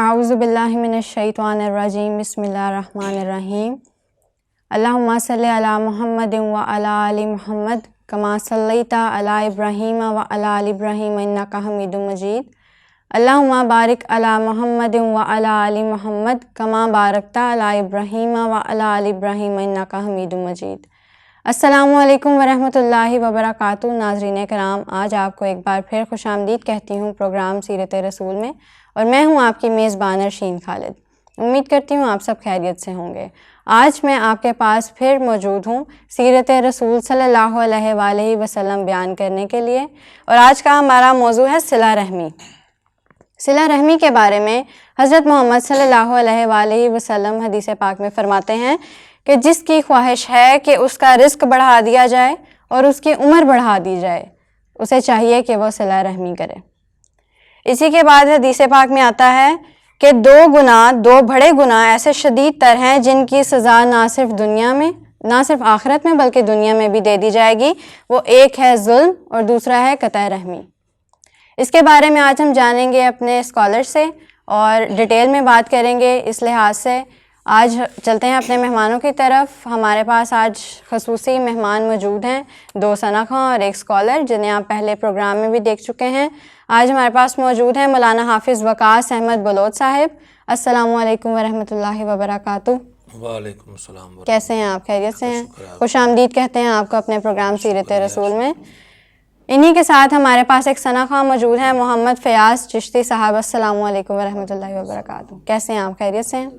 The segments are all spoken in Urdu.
اعوذ باللہ من الشیطان الرجیم بسم اللہ الرحمن الرحیم اللہم صلی علی محمد وعلی آل محمد کما صلیت علی ابراہیم وعلی آل ابراہیم انک حمید مجید اللہم بارک علی محمد وعلی آل محمد کما بارکت علی ابراہیم وعلی آل ابراہیم انک حمید مجید۔ السلام علیکم ورحمۃ اللہ وبرکاتہ۔ ناظرین کرام، آج آپ کو ایک بار پھر خوش آمدید کہتی ہوں پروگرام سیرت رسول میں، اور میں ہوں آپ کی میزبان ارشین خالد۔ امید کرتی ہوں آپ سب خیریت سے ہوں گے۔ آج میں آپ کے پاس پھر موجود ہوں سیرت رسول صلی اللہ علیہ وآلہ وسلم بیان کرنے کے لیے، اور آج کا ہمارا موضوع ہے صلہ رحمی۔ صلہ رحمی کے بارے میں حضرت محمد صلی اللہ علیہ وآلہ وسلم حدیث پاک میں فرماتے ہیں کہ جس کی خواہش ہے کہ اس کا رزق بڑھا دیا جائے اور اس کی عمر بڑھا دی جائے، اسے چاہیے کہ وہ صلہ رحمی کرے۔ اسی کے بعد حدیث پاک میں آتا ہے کہ دو بڑے گناہ ایسے شدید تر ہیں جن کی سزا نہ صرف آخرت میں بلکہ دنیا میں بھی دے دی جائے گی۔ وہ ایک ہے ظلم اور دوسرا ہے قطع رحمی۔ اس کے بارے میں آج ہم جانیں گے اپنے اسکالر سے اور ڈیٹیل میں بات کریں گے۔ اس لحاظ سے آج چلتے ہیں اپنے مہمانوں کی طرف۔ ہمارے پاس آج خصوصی مہمان موجود ہیں، 2 ثنا خواں اور 1 اسکالر، جنہیں آپ پہلے پروگرام میں بھی دیکھ چکے ہیں۔ آج ہمارے پاس موجود ہیں مولانا حافظ وقاص احمد بلوچ صاحب۔ السلام علیکم ورحمۃ اللہ وبرکاتہ۔ وعلیکم السلام۔ کیسے ہیں آپ؟ خیریت سے ہیں؟ خوش آمدید کہتے ہیں آپ کو اپنے پروگرام سیرت رسول میں۔ انہی کے ساتھ ہمارے پاس 1 ثنا خواں موجود ہیں، محمد فیاض چشتی صاحب۔ السلام علیکم ورحمۃ اللہ وبرکاتہ۔ کیسے ہیں آپ؟ خیریت سے ہیں؟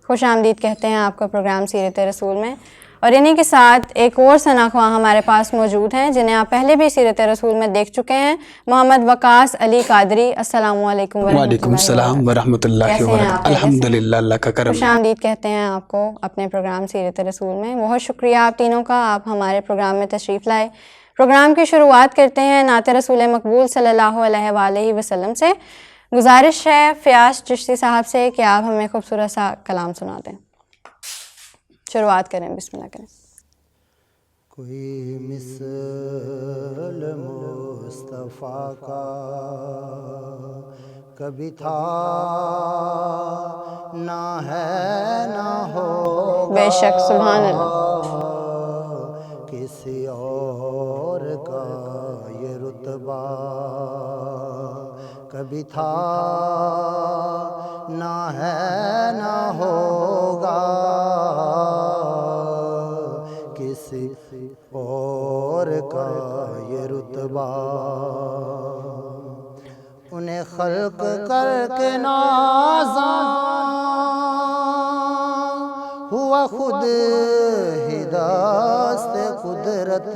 خوش آمدید کہتے ہیں آپ کو پروگرام سیرت رسول میں۔ اور انہی کے ساتھ ایک اور ثنا خواں ہمارے پاس موجود ہیں جنہیں آپ پہلے بھی سیرت رسول میں دیکھ چکے ہیں، محمد وقاص علی قادری۔ السلام علیکم ورحمۃ اللہ۔ وعلیکم السلام ورحمۃ اللہ وبرکاتہ۔ الحمدللہ، اللہ کا کرم۔ خوش آمدید کہتے ہیں آپ کو اپنے پروگرام سیرت رسول میں۔ بہت شکریہ آپ تینوں کا، آپ ہمارے پروگرام میں تشریف لائے۔ پروگرام کی شروعات کرتے ہیں نعت رسول مقبول صلی اللہ علیہ وآلہ وسلم سے۔ گزارش ہے فیاض چشتی صاحب سے کہ آپ ہمیں خوبصورت سا کلام سنا دیں۔ شروعات کریں، بسم اللہ کریں۔ کوئی مثل مصطفیٰ کا کبھی تھا نہ ہے نہ ہوگا، بے شک، سبحان اللہ۔ کسی اور کا یہ رتبہ کبھی تھا نہ ہے نہ ہوگا، کسی اور کا یہ رتبہ۔ انہیں خلق کر کے نازاں ہوا خود ہی دست قدرت،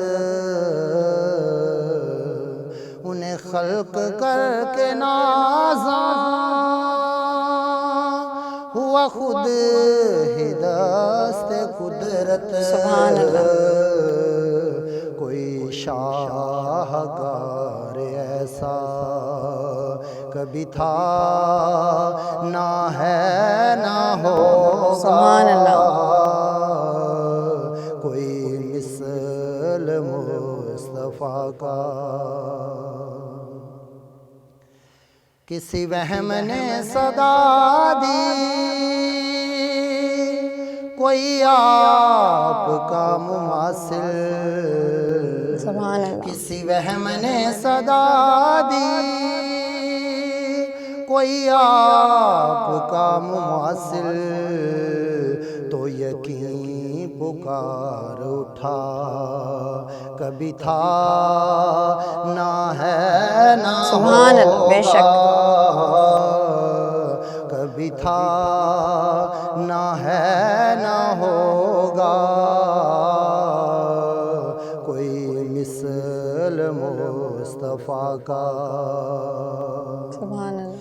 انہیں خلق کر کے نازاں ہوا خود ہی دست قدرت۔ سبحان اللہ۔ کوئی شاہکار ایسا کبھی تھا نہ ہے نہ ہوگا، سبحان اللہ۔ کوئی مثل مصطفیٰ کا۔ کسی وہم نے صدا دی کوئی آپ کا مماثل، سبحان اللہ۔ کسی وہم نے صدا دی کوئی آپ کا مماثل، تو یقین پکار اٹھا کبھی تھا نہ ہے نہ سبحان اللہ، بے شک۔ کبھی تھا نہ ہے نہ ہوگا، کوئی مثل مصطفیٰ کا۔ سبحان اللہ۔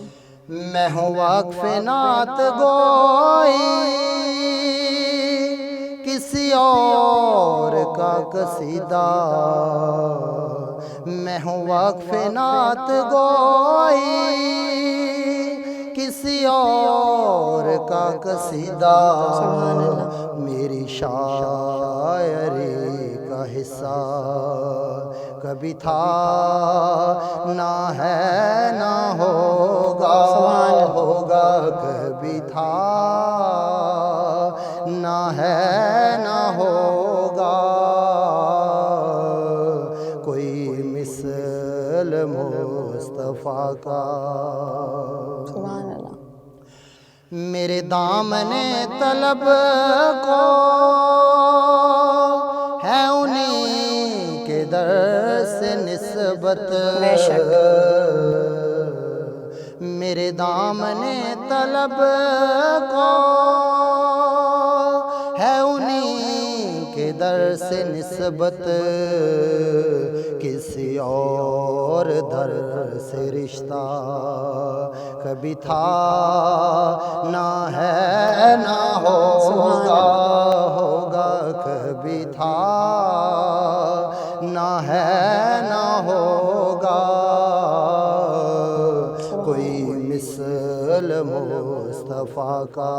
میں ہوں وقف نعت گوئی کسی اور کا قصیدہ، میں ہوں وقف نعت گوئی کسی اور کا قصیدہ، میری شاعری کا حصہ کبھی تھا نہ ہے نہ ہوگا، ہوگا کبھی تھا نہ ہے نہ ہوگا، کوئی مثل مصطفیٰ کا۔ سبحان اللہ۔ میرے دامن طلب کو ہے انہی کے در سے نسبت، بے شک۔ میرے دامن طلب کو ہے انہی کے در سے نسبت، کسی اور در سے رشتہ کبھی تھا نہ ہے نہ ہوگا، ہوگا کبھی تھا نہ ہے نہ ہوگا، کوئی مثل مصطفیٰ کا۔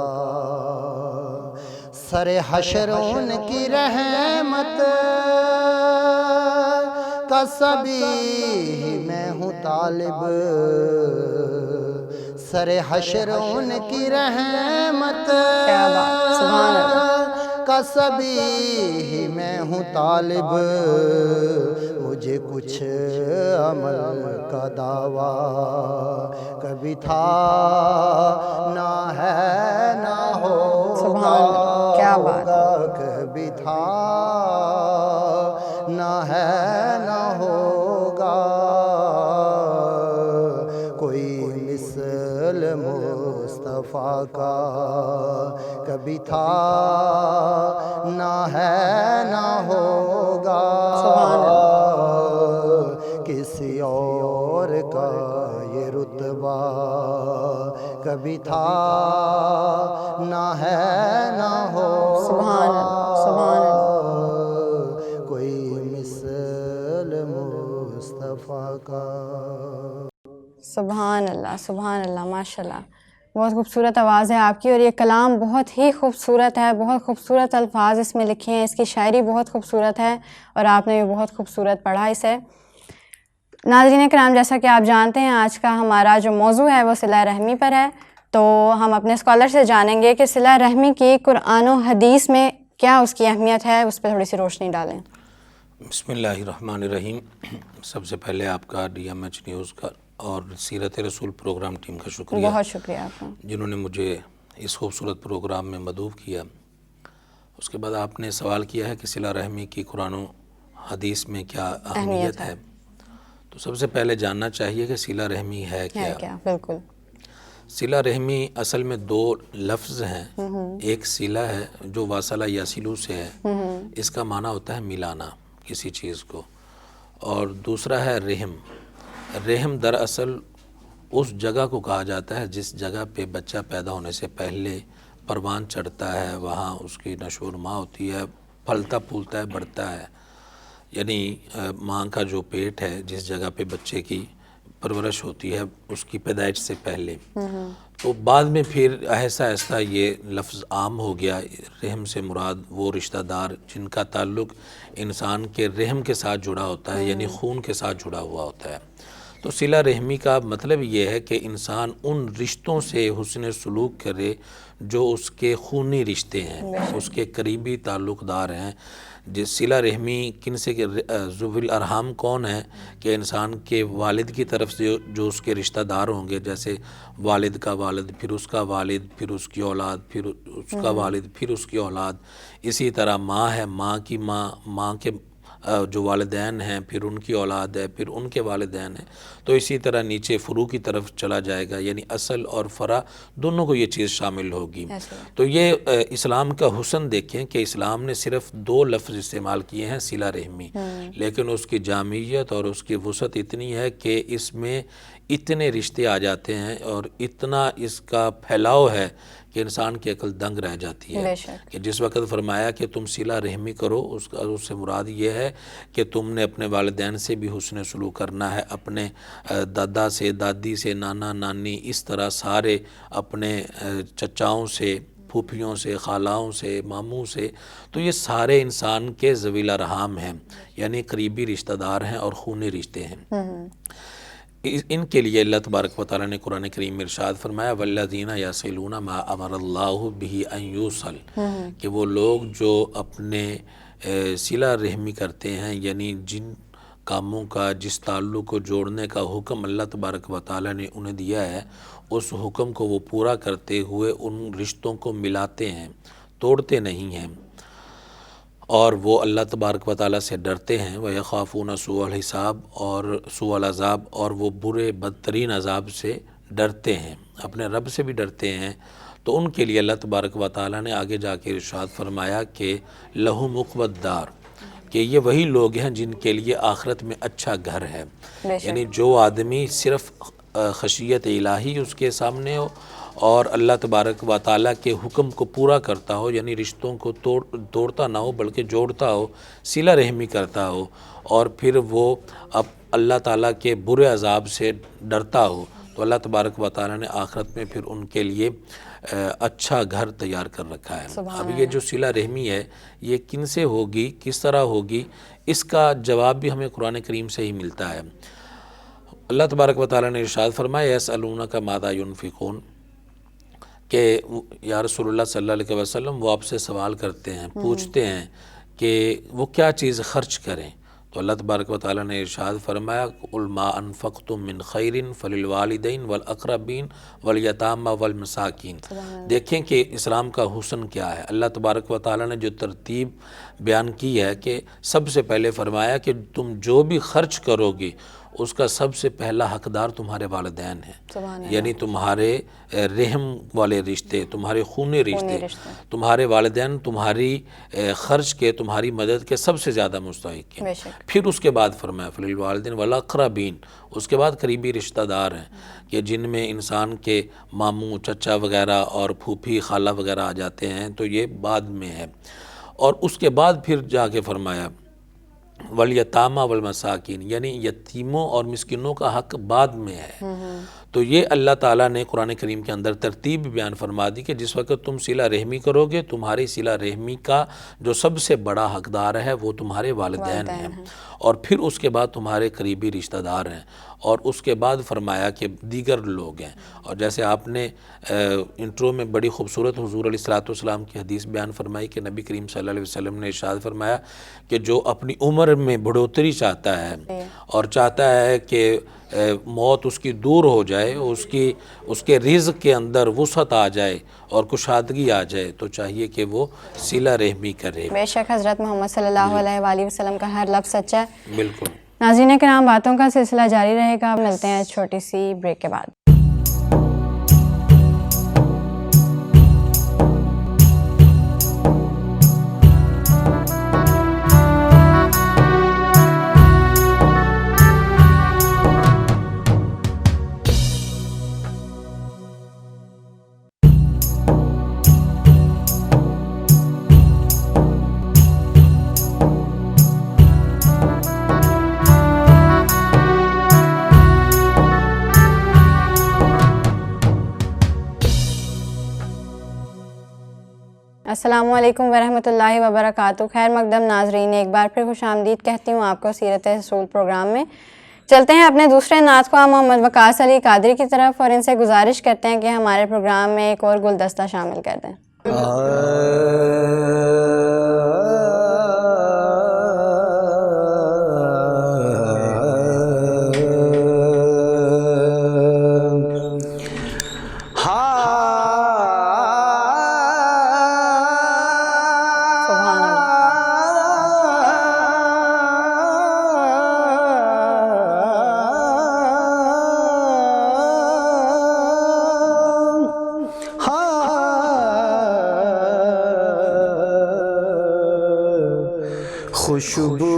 سر حشر ان کی رحمت کا سبھی میں ہوں طالب، سر حشر ان کی رحمت کا سبھی میں ہوں طالب، مجھے کچھ عمل کا دعویٰ کبھی تھا نہ ہے نہ ہوگا، کبھی تھا نہ ہے نہ ہوگا، کوئی مثل مصطفیٰ کا کبھی تھا نہ ہے نہ ہوگا، کسی اور کا یہ رتبہ کبھی تھا نہ ہے نہ ہوگا، کوئی مثل مصطفیٰ کا۔ سبحان اللہ، سبحان اللہ، ماشاء اللہ، بہت خوبصورت آواز ہے آپ کی، اور یہ کلام بہت ہی خوبصورت ہے، بہت خوبصورت الفاظ اس میں لکھے ہیں، اس کی شاعری بہت خوبصورت ہے، اور آپ نے بھی بہت خوبصورت پڑھا اسے۔ ناظرین کرام، جیسا کہ آپ جانتے ہیں آج کا ہمارا جو موضوع ہے وہ صلہ رحمی پر ہے، تو ہم اپنے اسکالر سے جانیں گے کہ صلہ رحمی کی قرآن و حدیث میں کیا اس کی اہمیت ہے، اس پہ تھوڑی سی روشنی ڈالیں۔ بسم اللہ الرحمن الرحیم۔ سب سے پہلے آپ کا DMH نیوز کا اور سیرت رسول پروگرام ٹیم کا شکریہ، بہت شکریہ آپ کا، جنہوں نے مجھے اس خوبصورت پروگرام میں مدعو کیا۔ اس کے بعد آپ نے سوال کیا ہے کہ صلہ رحمی کی قرآن و حدیث میں کیا اہمیت ہے، تو سب سے پہلے جاننا چاہیے کہ صلہ رحمی ہے کیا۔ بالکل، صلہ رحمی اصل میں دو لفظ ہیں، ایک صلہ ہے جو واصلہ یا سلو سے ہے، اس کا معنی ہوتا ہے ملانا کسی چیز کو، اور دوسرا ہے رحم۔ رحم دراصل اس جگہ کو کہا جاتا ہے جس جگہ پہ بچہ پیدا ہونے سے پہلے پروان چڑھتا ہے، وہاں اس کی نشو و نما ہوتی ہے، پھلتا پھولتا ہے، بڑھتا ہے، یعنی ماں کا جو پیٹ ہے جس جگہ پہ بچے کی پرورش ہوتی ہے اس کی پیدائش سے پہلے، تو بعد میں پھر آہستہ آہستہ یہ لفظ عام ہو گیا۔ رحم سے مراد وہ رشتہ دار جن کا تعلق انسان کے رحم کے ساتھ جڑا ہوتا ہے، یعنی خون کے ساتھ جڑا ہوا ہوتا ہے۔ تو صلہ رحمی کا مطلب یہ ہے کہ انسان ان رشتوں سے حسن سلوک کرے جو اس کے خونی رشتے ہیں، اس کے قریبی تعلق دار ہیں۔ جس صلہ رحمی کن سے، ذوی الارحام کون ہے کہ انسان کے والد کی طرف سے جو اس کے رشتہ دار ہوں گے، جیسے والد کا والد، پھر اس کا والد، پھر اس کی اولاد، پھر اس کا والد، پھر اس کی اولاد، اسی طرح ماں ہے، ماں کی ماں، ماں کے جو والدین ہیں، پھر ان کی اولاد ہے، پھر ان کے والدین ہیں، تو اسی طرح نیچے فروع کی طرف چلا جائے گا، یعنی اصل اور فرع دونوں کو یہ چیز شامل ہوگی۔ تو یہ اسلام کا حسن دیکھیں کہ اسلام نے صرف دو لفظ استعمال کیے ہیں، صلہ رحمی، لیکن اس کی جامعیت اور اس کی وسعت اتنی ہے کہ اس میں اتنے رشتے آ جاتے ہیں اور اتنا اس کا پھیلاؤ ہے کہ انسان کی عقل دنگ رہ جاتی ہے۔ کہ جس وقت فرمایا کہ تم صلہ رحمی کرو، اس سے مراد یہ ہے کہ تم نے اپنے والدین سے بھی حسن سلوک کرنا ہے، اپنے دادا سے، دادی سے، نانا نانی، اس طرح سارے اپنے چچاؤں سے، پھوپھیوں سے، خالاؤں سے، ماموں سے، تو یہ سارے انسان کے ذوی الارحام ہیں، یعنی قریبی رشتہ دار ہیں اور خونی رشتے ہیں۔ ان کے لیے اللہ تبارک و تعالیٰ نے قرآن کریم میں ارشاد فرمایا والذین یصلون ما امر اللہ بہ ان یوصل، کہ وہ لوگ جو اپنے صلہ رحمی کرتے ہیں، یعنی جن کاموں کا، جس تعلق کو جوڑنے کا حکم اللہ تبارک و تعالیٰ نے انہیں دیا ہے، اس حکم کو وہ پورا کرتے ہوئے ان رشتوں کو ملاتے ہیں، توڑتے نہیں ہیں، اور وہ اللہ تبارک و تعالیٰ سے ڈرتے ہیں، وَيَخَافُونَ سُوءَ الْحِسَابِ اور سوء العذاب، اور وہ برے بدترین عذاب سے ڈرتے ہیں، اپنے رب سے بھی ڈرتے ہیں، تو ان کے لیے اللہ تبارک و تعالیٰ نے آگے جا کے ارشاد فرمایا کہ لَهُمْ عُقْبَى الدَّارِ، کہ یہ وہی لوگ ہیں جن کے لیے آخرت میں اچھا گھر ہے۔ یعنی جو آدمی صرف خشیت الہی اس کے سامنے ہو اور اللہ تبارک و تعالیٰ کے حکم کو پورا کرتا ہو، یعنی رشتوں کو توڑتا نہ ہو بلکہ جوڑتا ہو، صلہ رحمی کرتا ہو، اور پھر وہ اب اللہ تعالیٰ کے برے عذاب سے ڈرتا ہو، تو اللہ تبارک و تعالیٰ نے آخرت میں پھر ان کے لیے اچھا گھر تیار کر رکھا ہے۔ اب یہ جو صلہ رحمی ہے یہ کن سے ہوگی، کس طرح ہوگی، اس کا جواب بھی ہمیں قرآن کریم سے ہی ملتا ہے۔ اللہ تبارک و تعالیٰ نے ارشاد فرمایا یسألونک ماذا ینفقون، کہ یا رسول اللہ صلی اللہ علیہ وسلم وہ آپ سے سوال کرتے ہیں، پوچھتے ہیں کہ وہ کیا چیز خرچ کریں، تو اللہ تبارک و تعالیٰ نے ارشاد فرمایا قُلْ مَا أَنفَقْتُم مِّن خَيْرٍ فَلِلْوَالِدَيْنِ وَالْأَقْرَبِينَ وَالْيَتَامَى وَالْمَسَاكِينِ۔ دیکھیں کہ اسلام کا حسن کیا ہے، اللہ تبارک و تعالیٰ نے جو ترتیب بیان کی ہے کہ سب سے پہلے فرمایا کہ تم جو بھی خرچ کرو گی اس کا سب سے پہلا حقدار تمہارے والدین ہیں، یعنی تمہارے رحم والے رشتے، تمہارے خونی رشتے، تمہارے والدین تمہاری خرچ کے، تمہاری مدد کے سب سے زیادہ مستحق ہیں۔ پھر اس کے بعد فرمایا فَلِلْوَالِدَيْنِ وَالْأَقْرَبِينَ، اس کے بعد قریبی رشتہ دار ہیں کہ جن میں انسان کے ماموں، چچا وغیرہ اور پھوپھی، خالہ وغیرہ آ جاتے ہیں، تو یہ بعد میں ہے، اور اس کے بعد پھر جا کے فرمایا والیتامى والمساکین، یعنی یتیموں اور مسکینوں کا حق بعد میں ہے۔ تو یہ اللہ تعالیٰ نے قرآن کریم کے اندر ترتیب بیان فرما دی کہ جس وقت تم صلہ رحمی کرو گے، تمہاری صلہ رحمی کا جو سب سے بڑا حقدار ہے وہ تمہارے والدین ہیں، اور پھر اس کے بعد تمہارے قریبی رشتہ دار ہیں، اور اس کے بعد فرمایا کہ دیگر لوگ ہیں۔ اور جیسے آپ نے انٹرو میں بڑی خوبصورت حضور علیہ الصلوۃ والسلام کی حدیث بیان فرمائی کہ نبی کریم صلی اللہ علیہ وسلم نے ارشاد فرمایا کہ جو اپنی عمر میں بڑھوتری چاہتا ہے اور چاہتا ہے کہ موت اس کی دور ہو جائے، اس کے رزق کے اندر وسعت آ جائے اور کشادگی آ جائے، تو چاہیے کہ وہ صلہ رحمی کرے۔ بے شک حضرت محمد صلی اللہ علیہ وآلہ وسلم کا ہر لفظ سچا ہے۔ بالکل۔ ناظرین کرام، باتوں کا سلسلہ جاری رہے گا، ملتے ہیں چھوٹی سی بریک کے بعد۔ السلام علیکم ورحمۃ اللہ وبرکاتہ۔ خیر مقدم ناظرین، ایک بار پھر خوش آمدید کہتی ہوں آپ کو سیرت رسول پروگرام میں۔ چلتے ہیں اپنے دوسرے نعت خواہ محمد وقاص علی قادری کی طرف، اور ان سے گزارش کرتے ہیں کہ ہمارے پروگرام میں ایک اور گلدستہ شامل کر دیں۔ خوشبو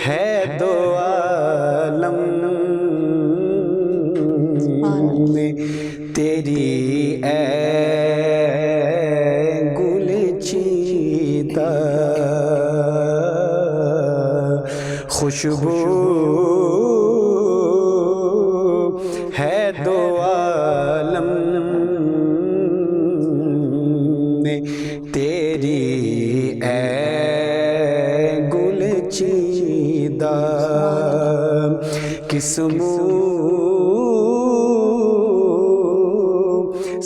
ہے دو عالم میں تیری اے گل چیتا، خوشبو ہے دو کس منہ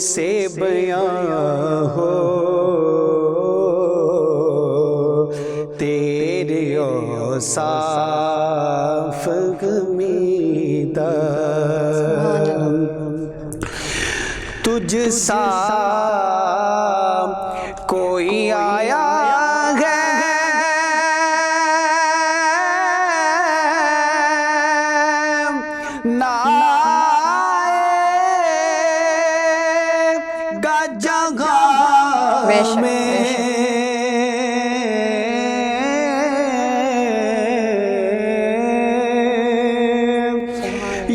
سے بیاں ہو تیرے اوصاف غمیدہ تجھ سا کوئی آیا ہے نہ آئے گا جگہ میں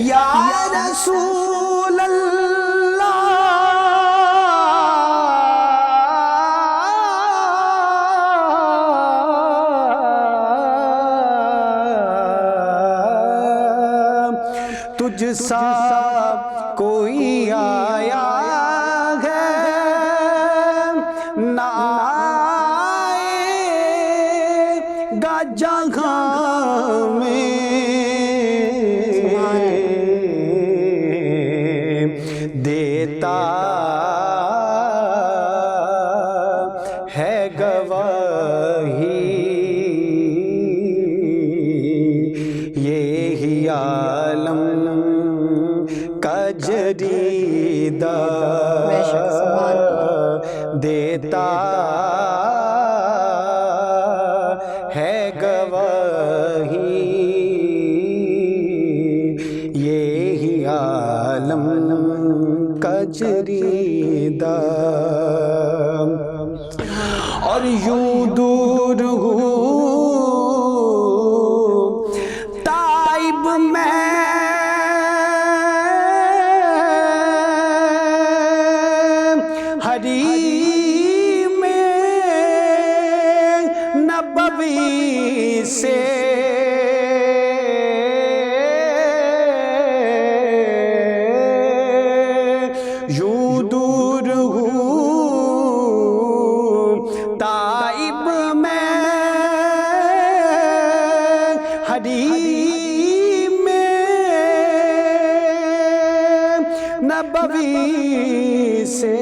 یا رسول تجھ سا کوئی آیا ہے نہ آئے گا جگہ میں دیتا ہے گواہی یہی عالم کا جریدہ دیتا ہے گواہی یہی عالم کا جریدہ اور یوں دور ہوں طائب میں حریم نبوی سے یوں دور ہوں طائب میں حریم نبوی سے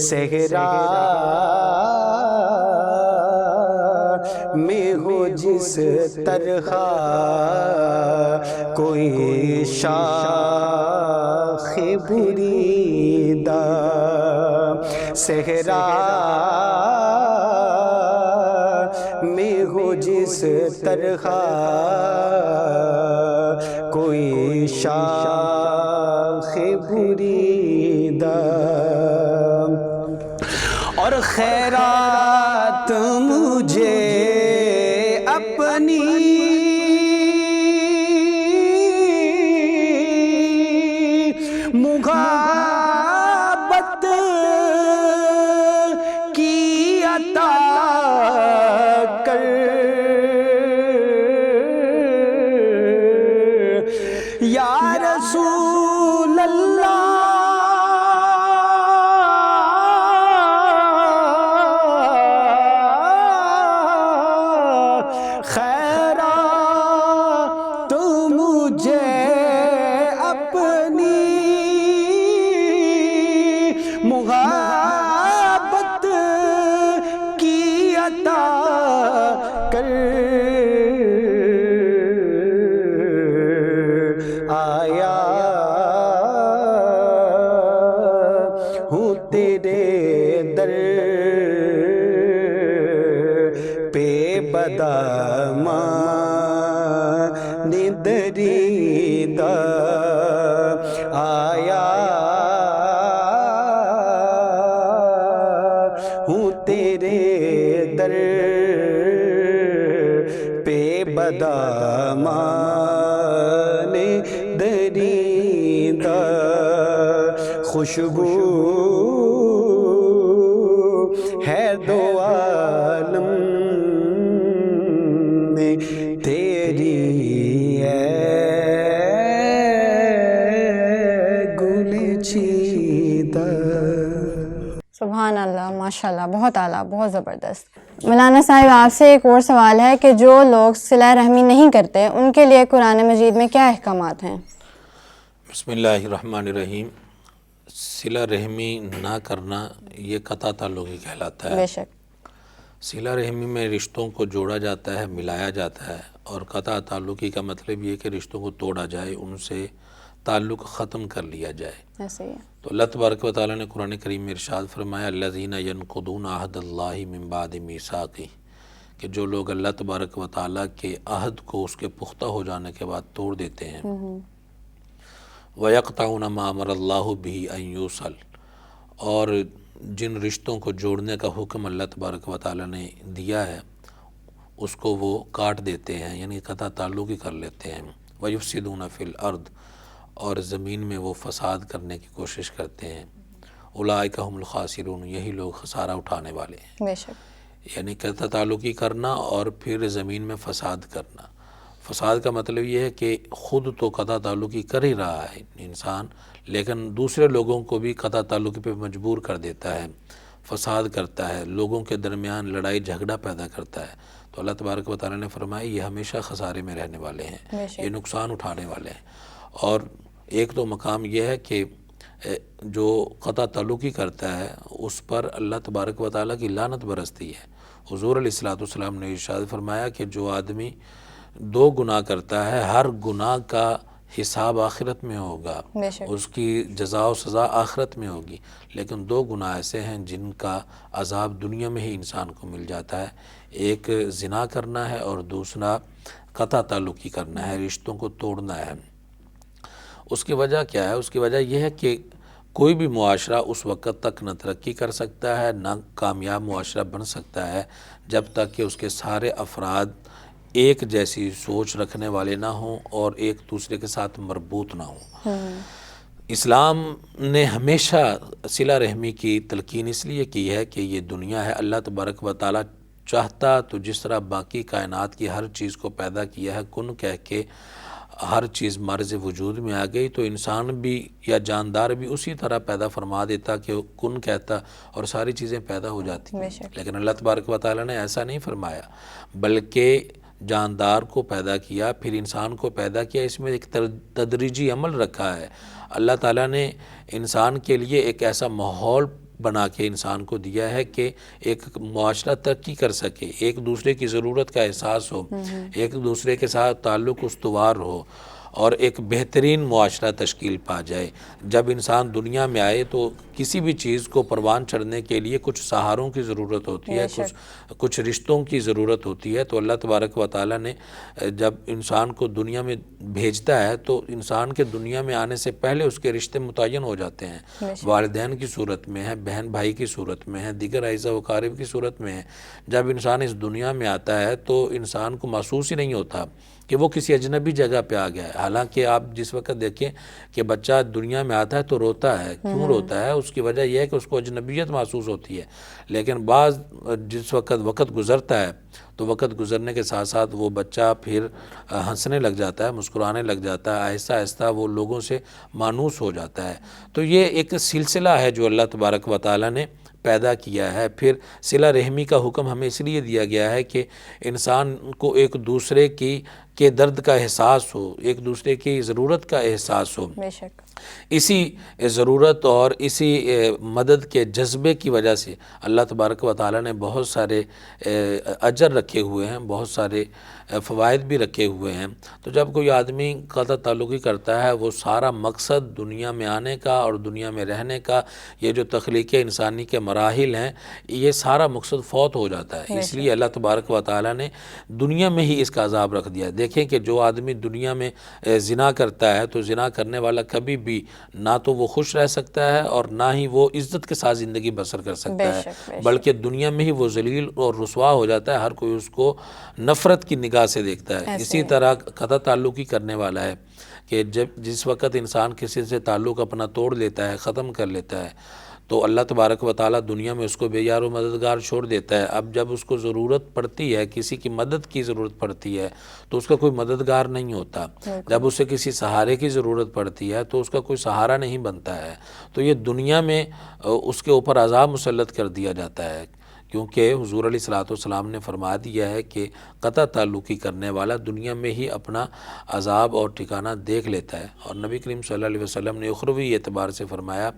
صحرا میں ہو جس طرح کوئی شاخ بریدہ صحرا میں ہو جس طرح کوئی شاخ بریدہ اور خیرات مجھے اپنی محبت کی عطا کر یا رسول اللہ خیرات مجھے اپنی محبت کی عطا کر آیا ہوں تیرے در پہ بدامان دریدہ آیا ہوں تیرے در پہ بدامان دریدہ خوشبو ہے دو عالم میں تیری ہے گل چیدہ. سبحان اللہ. ماشاء اللہ، بہت اعلیٰ، بہت زبردست۔ مولانا صاحب آپ سے ایک اور سوال ہے کہ جو لوگ صلہ رحمی نہیں کرتے ان کے لیے قرآن مجید میں کیا احکامات ہیں؟ بسم اللہ الرحمن الرحیم۔ صلہ رحمی نہ کرنا یہ قطع تعلقی کہلاتا ہے۔ بے شک۔ صلہ رحمی میں رشتوں کو جوڑا جاتا ہے، ملایا جاتا ہے، اور قطع تعلقی کا مطلب یہ کہ رشتوں کو توڑا جائے، ان سے تعلق ختم کر لیا جائے۔ ایسے ہی ہے۔ تو اللہ تبارک و تعالیٰ نے قرآن کریم میں ارشاد فرمایا الذین ینقضون عہد اللہ من بعد میثاقہ، کہ جو لوگ اللہ تبارک و تعالیٰ کے عہد کو اس کے پختہ ہو جانے کے بعد توڑ دیتے ہیں، وَيَقْطَعُونَ مَا أَمَرَ اللَّهُ بِهِ أَن يُوصَلَ، اور جن رشتوں کو جوڑنے کا حکم اللہ تبارک و تعالیٰ نے دیا ہے اس کو وہ کاٹ دیتے ہیں، یعنی قطع تعلق ہی کر لیتے ہیں۔ وَيُفْسِدُونَ فِي الْأَرْضِ، اور زمین میں وہ فساد کرنے کی کوشش کرتے ہیں۔ اولئک هم الخاسرون، یہی لوگ خسارہ اٹھانے والے ہیں۔ بے شک۔ یعنی قطع تعلقی کرنا اور پھر زمین میں فساد کرنا۔ فساد کا مطلب یہ ہے کہ خود تو قطع تعلقی کر ہی رہا ہے انسان، لیکن دوسرے لوگوں کو بھی قطع تعلقی پہ مجبور کر دیتا ہے، فساد کرتا ہے، لوگوں کے درمیان لڑائی جھگڑا پیدا کرتا ہے۔ تو اللہ تبارک و تعالیٰ نے فرمایا یہ ہمیشہ خسارے میں رہنے والے ہیں، یہ نقصان اٹھانے والے ہیں۔ اور ایک تو مقام یہ ہے کہ جو قطع تعلقی کرتا ہے اس پر اللہ تبارک و تعالیٰ کی لعنت برستی ہے۔ حضور علیہ الصلوۃ والسلام نے ارشاد فرمایا کہ جو آدمی 2 گناہ کرتا ہے، ہر گناہ کا حساب آخرت میں ہوگا، اس کی جزا و سزا آخرت میں ہوگی، لیکن 2 گناہ ایسے ہیں جن کا عذاب دنیا میں ہی انسان کو مل جاتا ہے۔ ایک زنا کرنا ہے اور دوسرا قطع تعلقی کرنا ہے، رشتوں کو توڑنا ہے۔ اس کی وجہ کیا ہے؟ اس کی وجہ یہ ہے کہ کوئی بھی معاشرہ اس وقت تک نہ ترقی کر سکتا ہے، نہ کامیاب معاشرہ بن سکتا ہے جب تک کہ اس کے سارے افراد ایک جیسی سوچ رکھنے والے نہ ہوں اور ایک دوسرے کے ساتھ مربوط نہ ہوں۔ اسلام نے ہمیشہ صلہ رحمی کی تلقین اس لیے کی ہے کہ یہ دنیا ہے، اللہ تبارک و تعالیٰ چاہتا تو جس طرح باقی کائنات کی ہر چیز کو پیدا کیا ہے، کن کہہ کے ہر چیز مرز وجود میں آ گئی، تو انسان بھی یا جاندار بھی اسی طرح پیدا فرما دیتا کہ کن کہتا اور ساری چیزیں پیدا ہو جاتی۔ لیکن اللہ تبارک و تعالیٰ نے ایسا نہیں فرمایا، بلکہ جاندار کو پیدا کیا، پھر انسان کو پیدا کیا، اس میں ایک تدریجی عمل رکھا ہے۔ اللہ تعالیٰ نے انسان کے لیے ایک ایسا ماحول بنا کے انسان کو دیا ہے کہ ایک معاشرہ ترقی کر سکے، ایک دوسرے کی ضرورت کا احساس ہو، ایک دوسرے کے ساتھ تعلق استوار ہو، اور ایک بہترین معاشرہ تشکیل پا جائے۔ جب انسان دنیا میں آئے تو کسی بھی چیز کو پروان چڑھنے کے لیے کچھ سہاروں کی ضرورت ہوتی ہے، کچھ رشتوں کی ضرورت ہوتی ہے۔ تو اللہ تبارک و تعالیٰ نے جب انسان کو دنیا میں بھیجتا ہے تو انسان کے دنیا میں آنے سے پہلے اس کے رشتے متعین ہو جاتے ہیں، والدین کی صورت میں ہیں، بہن بھائی کی صورت میں ہیں، دیگر اعزا و اقارب کی صورت میں ہیں۔ جب انسان اس دنیا میں آتا ہے تو انسان کو محسوس ہی نہیں ہوتا کہ وہ کسی اجنبی جگہ پہ آ گیا ہے۔ حالانکہ آپ جس وقت دیکھیں کہ بچہ دنیا میں آتا ہے تو روتا ہے، کیوں روتا ہے؟ اس کی وجہ یہ ہے کہ اس کو اجنبیت محسوس ہوتی ہے، لیکن بعض جس وقت گزرتا ہے تو وقت گزرنے کے ساتھ ساتھ وہ بچہ پھر ہنسنے لگ جاتا ہے، مسکرانے لگ جاتا ہے، آہستہ آہستہ وہ لوگوں سے مانوس ہو جاتا ہے۔ تو یہ ایک سلسلہ ہے جو اللہ تبارک و تعالیٰ نے پیدا کیا ہے۔ پھر صلہ رحمی کا حکم ہمیں اس لیے دیا گیا ہے کہ انسان کو ایک دوسرے کے درد کا احساس ہو، ایک دوسرے کی ضرورت کا احساس ہو۔ بے شک۔ اسی ضرورت اور اسی مدد کے جذبے کی وجہ سے اللہ تبارک و تعالیٰ نے بہت سارے اجر رکھے ہوئے ہیں، بہت سارے فوائد بھی رکھے ہوئے ہیں۔ تو جب کوئی آدمی قطع تعلقی کرتا ہے، وہ سارا مقصد دنیا میں آنے کا اور دنیا میں رہنے کا، یہ جو تخلیق انسانی کے مراحل ہیں، یہ سارا مقصد فوت ہو جاتا ہے۔ اس لیے اللہ تبارک و تعالیٰ نے دنیا میں ہی اس کا عذاب رکھ دیا۔ دیکھیں کہ جو آدمی دنیا میں زنا کرتا ہے تو زنا کرنے والا کبھی بھی نہ تو وہ خوش رہ سکتا ہے اور نہ ہی وہ عزت کے ساتھ زندگی بسر کر سکتا ہے، بلکہ دنیا میں ہی وہ ذلیل اور رسوا ہو جاتا ہے، ہر کوئی اس کو نفرت کی نگاہ سے دیکھتا ہے۔ اسی طرح قطع تعلقی کرنے والا ہے کہ جس وقت انسان کسی سے تعلق اپنا توڑ لیتا ہے، ختم کر لیتا ہے، تو اللہ تبارک و تعالیٰ دنیا میں اس کو بے یار و مددگار چھوڑ دیتا ہے. اب جب اس کو ضرورت پڑتی ہے، کسی کی مدد کی ضرورت پڑتی ہے تو اس کا کوئی مددگار نہیں ہوتا. جب اسے کسی سہارے کی ضرورت پڑتی ہے تو اس کا کوئی سہارا نہیں بنتا ہے. تو یہ دنیا میں اس کے اوپر عذاب مسلط کر دیا جاتا ہے، کیونکہ حضور علیہ الصلوۃ والسلام نے فرما دیا ہے کہ قطع تعلقی کرنے والا دنیا میں ہی اپنا عذاب اور ٹھکانہ دیکھ لیتا ہے. اور نبی کریم صلی اللہ علیہ وسلم نے اخروی اعتبار سے فرمایا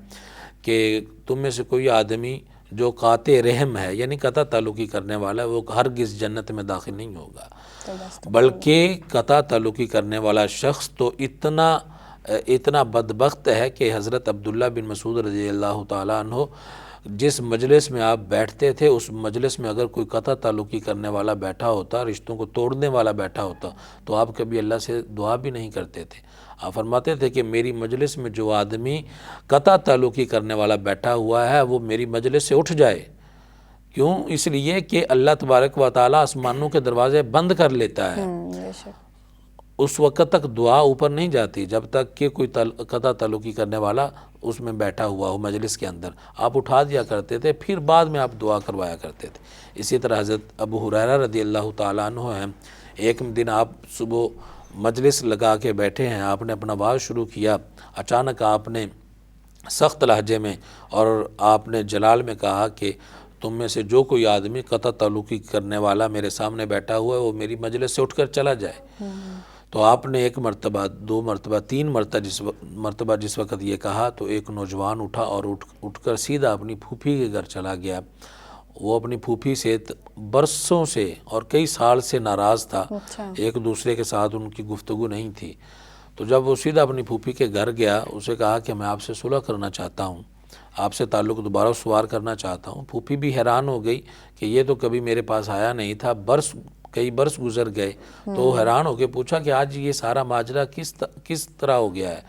کہ تم میں سے کوئی آدمی جو قاطع رحم ہے، یعنی قطع تعلقی کرنے والا ہے، وہ ہرگز جنت میں داخل نہیں ہوگا. بلکہ قطع تعلقی کرنے والا شخص تو اتنا بدبخت ہے کہ حضرت عبداللہ بن مسعود رضی اللہ تعالیٰ عنہ جس مجلس میں آپ بیٹھتے تھے، اس مجلس میں اگر کوئی قطع تعلقی کرنے والا بیٹھا ہوتا، رشتوں کو توڑنے والا بیٹھا ہوتا، تو آپ کبھی اللہ سے دعا بھی نہیں کرتے تھے. آپ فرماتے تھے کہ میری مجلس میں جو آدمی قطع تعلقی کرنے والا بیٹھا ہوا ہے وہ میری مجلس سے اٹھ جائے. کیوں؟ اس لیے کہ اللہ تبارک و تعالیٰ آسمانوں کے دروازے بند کر لیتا ہے. اس وقت تک دعا اوپر نہیں جاتی جب تک کہ کوئی قطع تعلقی کرنے والا اس میں بیٹھا ہوا ہو مجلس کے اندر. آپ اٹھا دیا کرتے تھے، پھر بعد میں آپ دعا کروایا کرتے تھے. اسی طرح حضرت ابو ہریرہ رضی اللہ تعالیٰ عنہ ہیں. ایک دن آپ صبح مجلس لگا کے بیٹھے ہیں، آپ نے اپنا واعظ شروع کیا. اچانک آپ نے سخت لہجے میں اور آپ نے جلال میں کہا کہ تم میں سے جو کوئی آدمی قطع تعلقی کرنے والا میرے سامنے بیٹھا ہوا ہے وہ میری مجلس سے اٹھ کر چلا جائے. تو آپ نے ایک مرتبہ، دو مرتبہ، تین مرتبہ جس وقت یہ کہا تو ایک نوجوان اٹھا اور اٹھ کر سیدھا اپنی پھوپھی کے گھر چلا گیا. وہ اپنی پھوپھی سے برسوں سے اور کئی سال سے ناراض تھا. ایک دوسرے کے ساتھ ان کی گفتگو نہیں تھی. تو جب وہ سیدھا اپنی پھوپھی کے گھر گیا، اسے کہا کہ میں آپ سے صلح کرنا چاہتا ہوں، آپ سے تعلق دوبارہ سوار کرنا چاہتا ہوں. پھوپھی بھی حیران ہو گئی کہ یہ تو کبھی میرے پاس آیا نہیں تھا، کئی برس گزر گئے. تو حیران ہو کے پوچھا کہ آج یہ سارا ماجرا کس طرح ہو گیا ہے.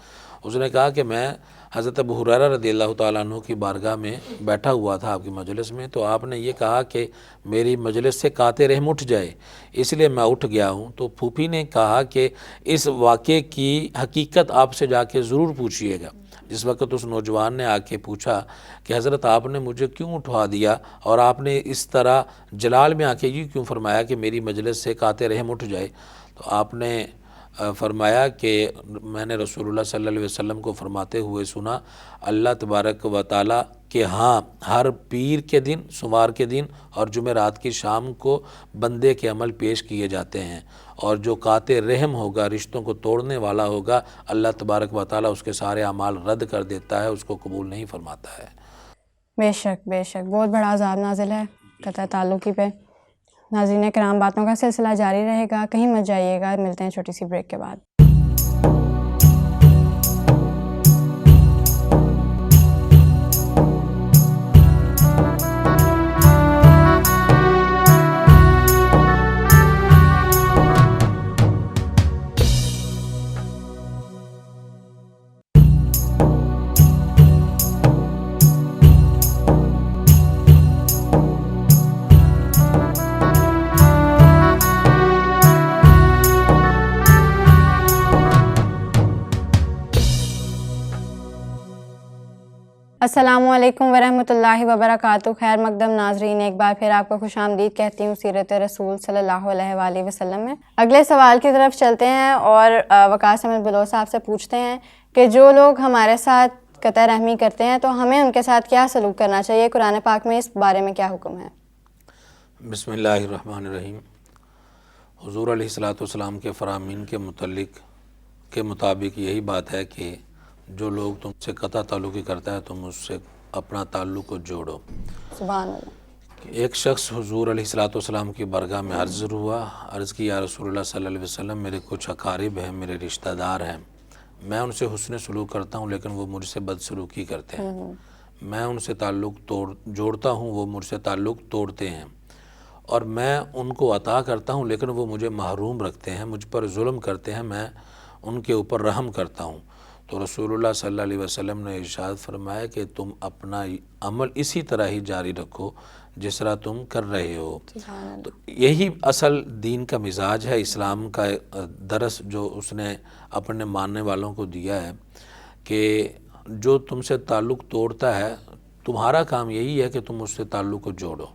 اس نے کہا کہ میں حضرت ابو ہریرہ رضی اللہ تعالیٰ عنہ کی بارگاہ میں بیٹھا ہوا تھا آپ کی مجلس میں، تو آپ نے یہ کہا کہ میری مجلس سے قاطع رحم اٹھ جائے، اس لیے میں اٹھ گیا ہوں. تو پھوپھی نے کہا کہ اس واقعے کی حقیقت آپ سے جا کے ضرور پوچھیے گا. جس وقت اس نوجوان نے آ کے پوچھا کہ حضرت آپ نے مجھے کیوں اٹھا دیا اور آپ نے اس طرح جلال میں آ کے یہ کیوں فرمایا کہ میری مجلس سے قاطع رحم اٹھ جائے، تو آپ نے فرمایا کہ میں نے رسول اللہ صلی اللہ علیہ وسلم کو فرماتے ہوئے سنا، اللہ تبارک و تعالیٰ کہ ہاں ہر پیر کے دن، سوار کے دن اور جمعرات کی شام کو بندے کے عمل پیش کیے جاتے ہیں، اور جو قاطع رحم ہوگا، رشتوں کو توڑنے والا ہوگا، اللہ تبارک و تعالیٰ اس کے سارے اعمال رد کر دیتا ہے، اس کو قبول نہیں فرماتا ہے. بے شک بے شک بہت بڑا عذاب نازل ہے قطع تعلقی پہ. ناظرین کرام، باتوں کا سلسلہ جاری رہے گا، کہیں مت جائیے گا. ملتے ہیں چھوٹی سی بریک کے بعد. السلام علیکم ورحمۃ اللہ وبرکاتہ. خیر مقدم ناظرین، ایک بار پھر آپ کو خوش آمدید کہتی ہوں سیرت رسول صلی اللہ علیہ وآلہ وسلم میں. اگلے سوال کی طرف چلتے ہیں اور وقاص احمد بلوچ صاحب سے پوچھتے ہیں کہ جو لوگ ہمارے ساتھ قطع رحمی کرتے ہیں تو ہمیں ان کے ساتھ کیا سلوک کرنا چاہیے؟ قرآن پاک میں اس بارے میں کیا حکم ہے؟ بسم اللہ الرحمن الرحیم. حضور علیہ الصلوۃ والسلام کے فرامین کے مطابق یہی بات ہے کہ جو لوگ تم سے قطع تعلقی کرتا ہے تم اس سے اپنا تعلق کو جوڑو. سبحان اللہ. ایک شخص حضور علیہ الصلوۃ والسلام کی بارگاہ میں حاضر ہوا، عرض کی یا رسول اللہ صلی اللہ علیہ وسلم، میرے کچھ اقارب ہیں، میرے رشتہ دار ہیں، میں ان سے حسن سلوک کرتا ہوں لیکن وہ مجھ سے بد سلوکی کرتے ہیں. میں ان سے تعلق جوڑتا ہوں، وہ مجھ سے تعلق توڑتے ہیں، اور میں ان کو عطا کرتا ہوں لیکن وہ مجھے محروم رکھتے ہیں، مجھ پر ظلم کرتے ہیں، میں ان کے اوپر رحم کرتا ہوں. تو رسول اللہ صلی اللہ علیہ وسلم نے ارشاد فرمایا کہ تم اپنا عمل اسی طرح ہی جاری رکھو جس طرح تم کر رہے ہو. تو یہی اصل دین کا مزاج ہے، اسلام کا درس جو اس نے اپنے ماننے والوں کو دیا ہے کہ جو تم سے تعلق توڑتا ہے تمہارا کام یہی ہے کہ تم اس سے تعلق کو جوڑو،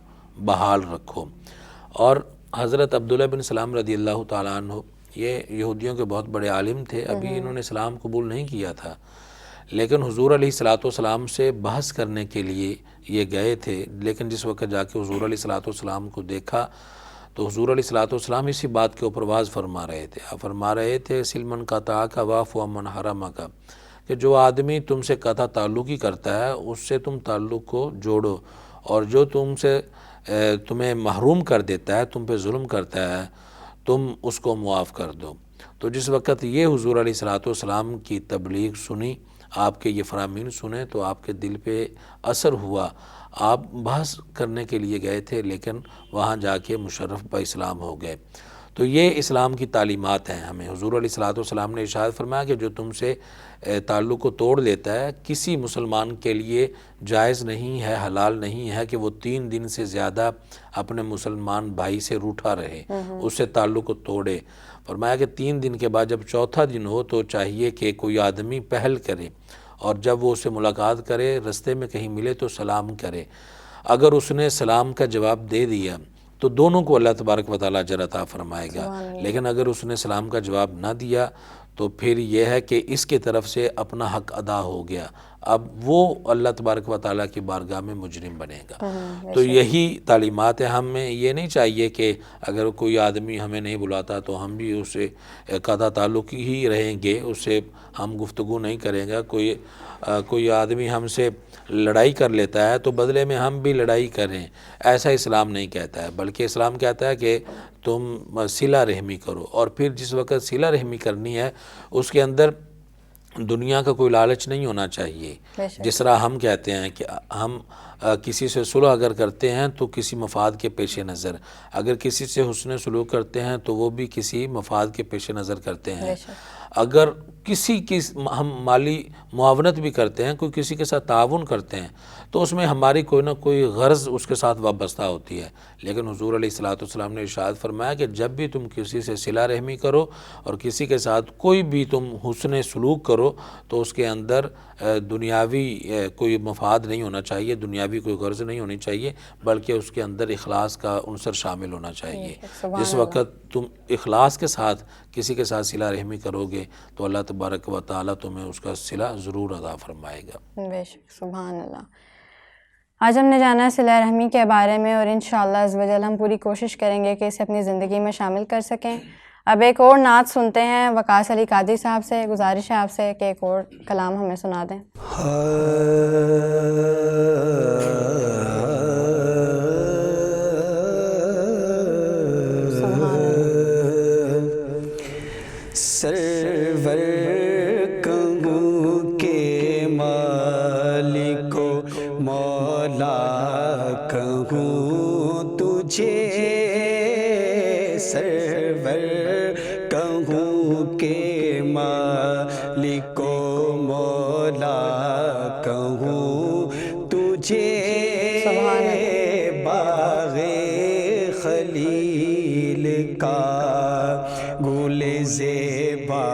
بحال رکھو۔ اور حضرت عبداللہ بن سلام رضی اللہ تعالیٰ عنہ یہ یہودیوں کے بہت بڑے عالم تھے، ابھی انہوں نے اسلام قبول نہیں کیا تھا، لیکن حضور علیہ الصلوۃ والسلام سے بحث کرنے کے لیے یہ گئے تھے۔ لیکن جس وقت جا کے حضور علیہ الصلوۃ والسلام کو دیکھا تو حضور علیہ الصلوۃ والسلام اسی بات کے اوپر واز فرما رہے تھے۔ آپ فرما رہے تھے سلمن قطع کا واف و من حرم کا، کہ جو آدمی تم سے قطع تعلق ہی کرتا ہے اس سے تم تعلق کو جوڑو، اور جو تمہیں محروم کر دیتا ہے، تم پہ ظلم کرتا ہے، تم اس کو معاف کر دو۔ تو جس وقت یہ حضور علیہ الصلوۃ والسلام کی تبلیغ سنی، آپ کے یہ فرامین سنے، تو آپ کے دل پہ اثر ہوا۔ آپ بحث کرنے کے لیے گئے تھے لیکن وہاں جا کے مشرف با اسلام ہو گئے۔ تو یہ اسلام کی تعلیمات ہیں ہمیں۔ حضور علیہ الصلوۃ والسلام نے ارشاد فرمایا کہ جو تم سے تعلق کو توڑ لیتا ہے، کسی مسلمان کے لیے جائز نہیں ہے، حلال نہیں ہے کہ وہ 3 دن سے زیادہ اپنے مسلمان بھائی سے روٹھا رہے، اس سے تعلق کو توڑے۔ فرمایا کہ 3 دن کے بعد جب چوتھا دن ہو تو چاہیے کہ کوئی آدمی پہل کرے، اور جب وہ اسے ملاقات کرے، رستے میں کہیں ملے تو سلام کرے۔ اگر اس نے سلام کا جواب دے دیا تو دونوں کو اللہ تبارک و تعالیٰ اجر عطا فرمائے گا، لیکن اگر اس نے سلام کا جواب نہ دیا تو پھر یہ ہے کہ اس کی طرف سے اپنا حق ادا ہو گیا، اب وہ اللہ تبارک و تعالیٰ کی بارگاہ میں مجرم بنے گا۔ تو یہی تعلیمات ہیں۔ ہمیں یہ نہیں چاہیے کہ اگر کوئی آدمی ہمیں نہیں بلاتا تو ہم بھی اس سے قطع تعلق ہی رہیں گے، اس سے ہم گفتگو نہیں کریں گے۔ کوئی آدمی ہم سے لڑائی کر لیتا ہے تو بدلے میں ہم بھی لڑائی کریں، ایسا اسلام نہیں کہتا ہے، بلکہ اسلام کہتا ہے کہ تم صلہ رحمی کرو۔ اور پھر جس وقت صلہ رحمی کرنی ہے اس کے اندر دنیا کا کوئی لالچ نہیں ہونا چاہیے۔ جس طرح ہم کہتے ہیں کہ ہم کسی سے صلح اگر کرتے ہیں تو کسی مفاد کے پیش نظر، اگر کسی سے حسن سلوک کرتے ہیں تو وہ بھی کسی مفاد کے پیش نظر کرتے ہیں۔ اگر کسی کی ہم مالی معاونت بھی کرتے ہیں، کوئی کسی کے ساتھ تعاون کرتے ہیں تو اس میں ہماری کوئی نہ کوئی غرض اس کے ساتھ وابستہ ہوتی ہے۔ لیکن حضور علیہ الصلوۃ والسلام نے ارشاد فرمایا کہ جب بھی تم کسی سے صلہ رحمی کرو اور کسی کے ساتھ کوئی بھی تم حسن سلوک کرو تو اس کے اندر دنیاوی کوئی مفاد نہیں ہونا چاہیے، دنیاوی کوئی غرض نہیں ہونی چاہیے، بلکہ اس کے اندر اخلاص کا عنصر شامل ہونا چاہیے۔ جس وقت تم اخلاص کے ساتھ کسی کے ساتھ صلہ رحمی کرو گے تو اللہ تبارک و تعالیٰ تمہیں اس کا صلہ ضرور عطا فرمائے گا۔ بے شک، سبحان اللہ۔ آج ہم نے جانا ہے صلہ رحمی کے بارے میں، اور انشاءاللہ عز و جل ہم پوری کوشش کریں گے کہ اسے اپنی زندگی میں شامل کر سکیں۔ اب ایک اور نعت سنتے ہیں وقاص علی قادری صاحب سے۔ گزارش ہے آپ سے کہ ایک اور کلام ہمیں سنا دیں۔ سرور کہوں کے مالک و مولا کہوں تجھے، سرور کہوں کے مالک و مولا کہوں تجھے، باغ خلیل کا گل زیبا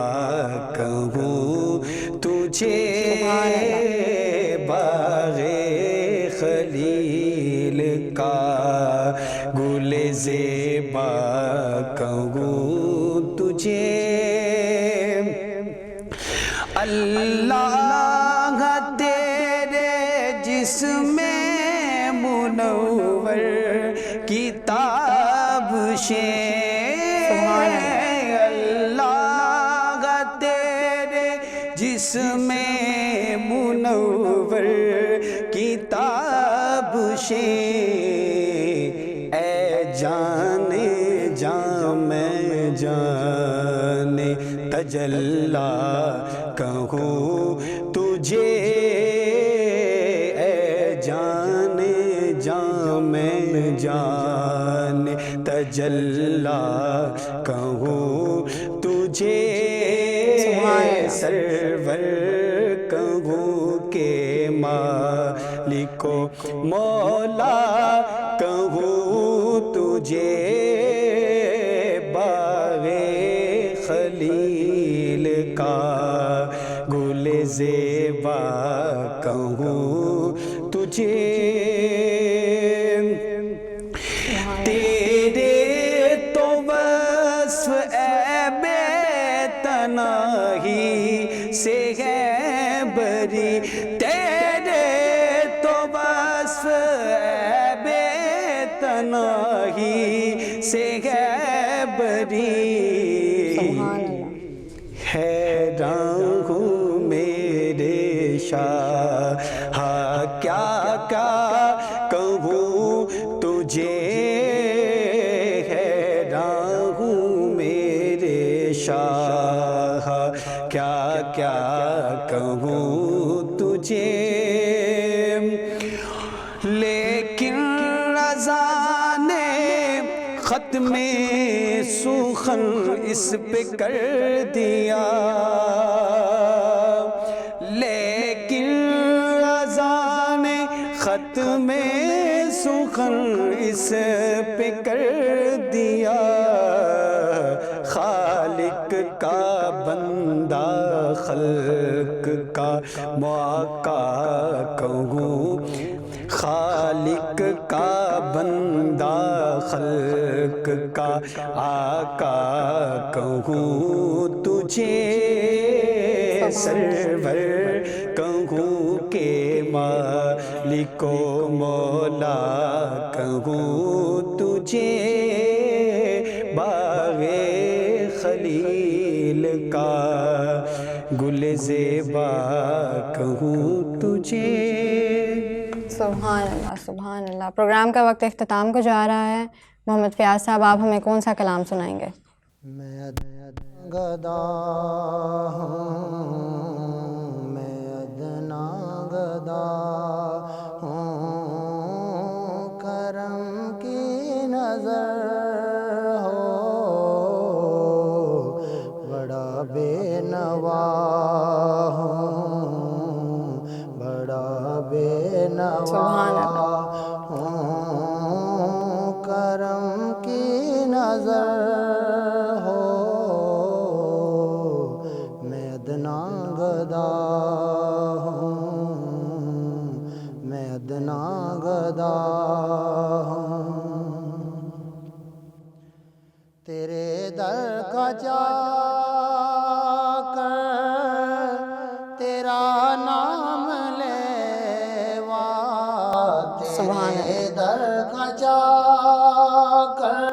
کہوں تجھے، باغ خلیل کا گل زیبا کہوں تجھے۔ اللہ تیرے جسم منور کتاب سے، جسم منور کتاب سے، اے جان جام جان تجلی کہوں تجھے، اے جان جام جان تجلی کہوں تجھے، سرور کہوں کے مالک و مولا کہوں تجھے، باغ خلیل کا گل زیبا کہوں تجھے، سے ہے بری، سبحان اللہ. حیران ہوں میرے شاہ، کیا کیا کہوں تجھے، حیران ہوں میرے شاہ، کیا کیا کہوں تجھے، لیکن رضا نے ختم سخن اس پہ کر دیا، لیکن رضا نے ختم سخن اس پہ کر دیا، خالق کا بندہ خلق کا موقع کہوں، خالق کا بندہ خلق کا آقا کہوں تجھے، سرور کہوں کہ مالک و مولا کہوں تجھے، باغ خلیل کا گل زیبا کہوں تجھے. سبحان اللہ سبحان اللہ. پروگرام کا وقت اختتام کو جا رہا ہے. محمد فیاض صاحب آپ ہمیں کون سا کلام سنائیں گے؟ میں گدا ہوں، میں ادنا گدا ہوں، کرم کی نظر ہو، بڑا بے نوا ہوں، بڑا بے سبحان نوا اللہ. ہوں، کرم کی نظر ہو، میں ادنا گدا ہوں، میں ادنا گدا ہوں، تیرے در کا جا کر تیرا نام لیوا، تیرے در کا جا کر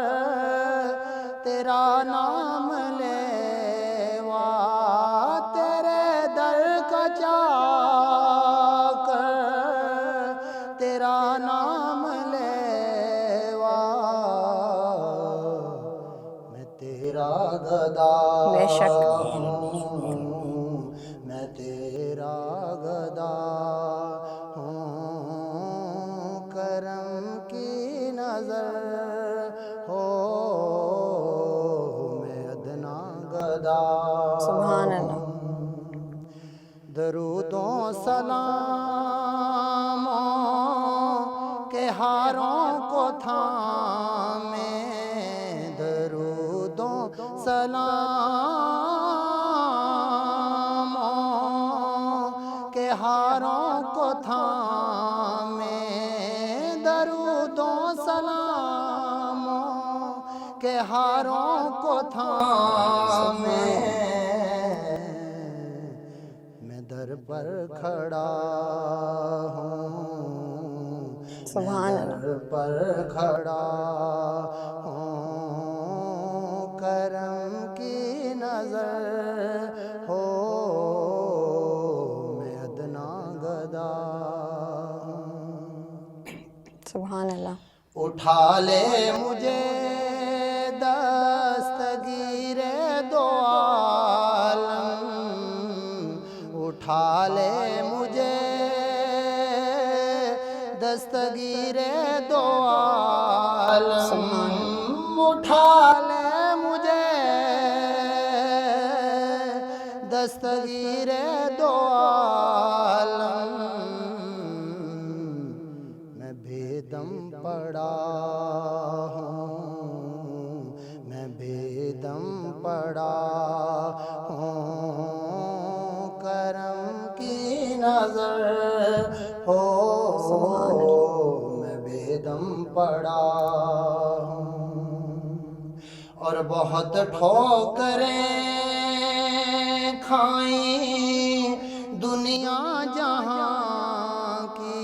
تیرا نام لیوا، تیرے در کا جا کر تیرا نام لیوا، میں تیرا گدا بے شک. ہوں، میں تیرا گدا ہوں، کرم کی نظر ہو، میں ادنا گدا سبحان اللہ. درود و سلاموں کے ہاروں کو تھامے، درود و سلاموں کے ہاروں کو تھامے، درود و سلاموں کے ہاروں کو تھامے، میں در پر کھڑا ہوں، سبحان میں اللہ. در پر کھڑا ہوں، کرم کی نظر ہو، میں ادنا گدا ہوں، سبحان اللہ. اٹھا لے مجھے دستگیر دو عالم، اٹھا لے مجھے دستگیر دو عالم، اٹھا لے مجھے دستگیر دو عالم، میں بے دم پڑا ہوں، میں بے دم پڑا ہوں، کرم کی نظر ہو، میں بے دم پڑا ہوں، اور بہت ٹھوکریں کھائیں دنیا جہاں کی،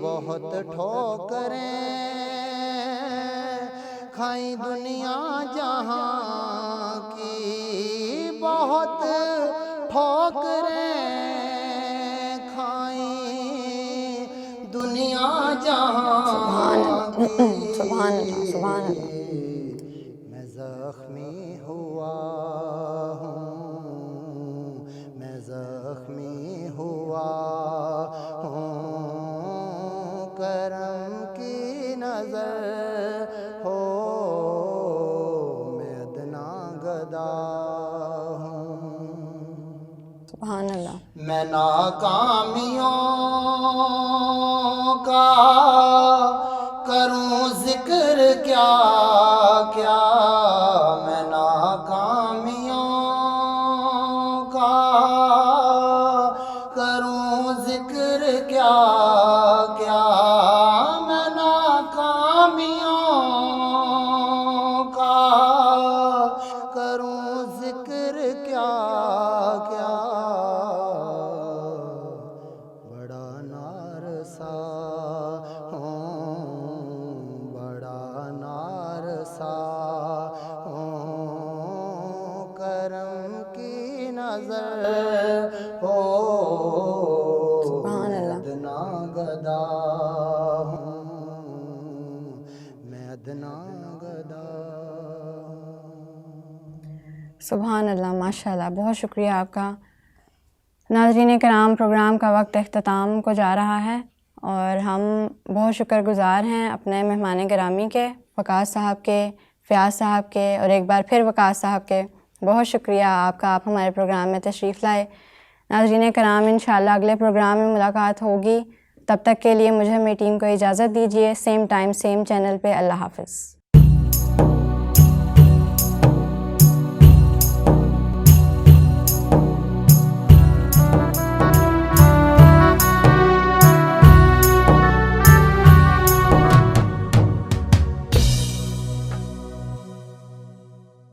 بہت ٹھوکریں کھائیں دنیا جہاں کی بہت ٹھوکریں کھائیں دنیا جہاں کی سبحان اللہ سبحان اللہ. میں زخمی ہوا ہوں میں زخمی ہوا ہوں کرم کی نظر ہو میں ادنا گدا ہوں سبحان اللہ. میں ناکامیوں کا کروں ذکر کیا کیا میں ناکامیوں کا کروں ذکر کیا کیا میں ناکامیوں کا کروں ذکر کیا کیا بڑا نارسا ہوں بڑا نارسا ہوں کرم کی نظر ہو سبحان اللہ. ادنا گدا ہوں میں ادنا گدا سبحان اللہ ماشاء اللہ. بہت شکریہ آپ کا. ناظرین کرام پروگرام کا وقت اختتام کو جا رہا ہے اور ہم بہت شکر گزار ہیں اپنے مہمان گرامی کے، وقاص صاحب کے، فیاض صاحب کے، اور ایک بار پھر وقاص صاحب کے. بہت شکریہ آپ کا، آپ ہمارے پروگرام میں تشریف لائے. ناظرین کرام انشاءاللہ اگلے پروگرام میں ملاقات ہوگی. تب تک کے لیے مجھے میری ٹیم کو اجازت دیجیے. سیم ٹائم سیم چینل پہ. اللہ حافظ.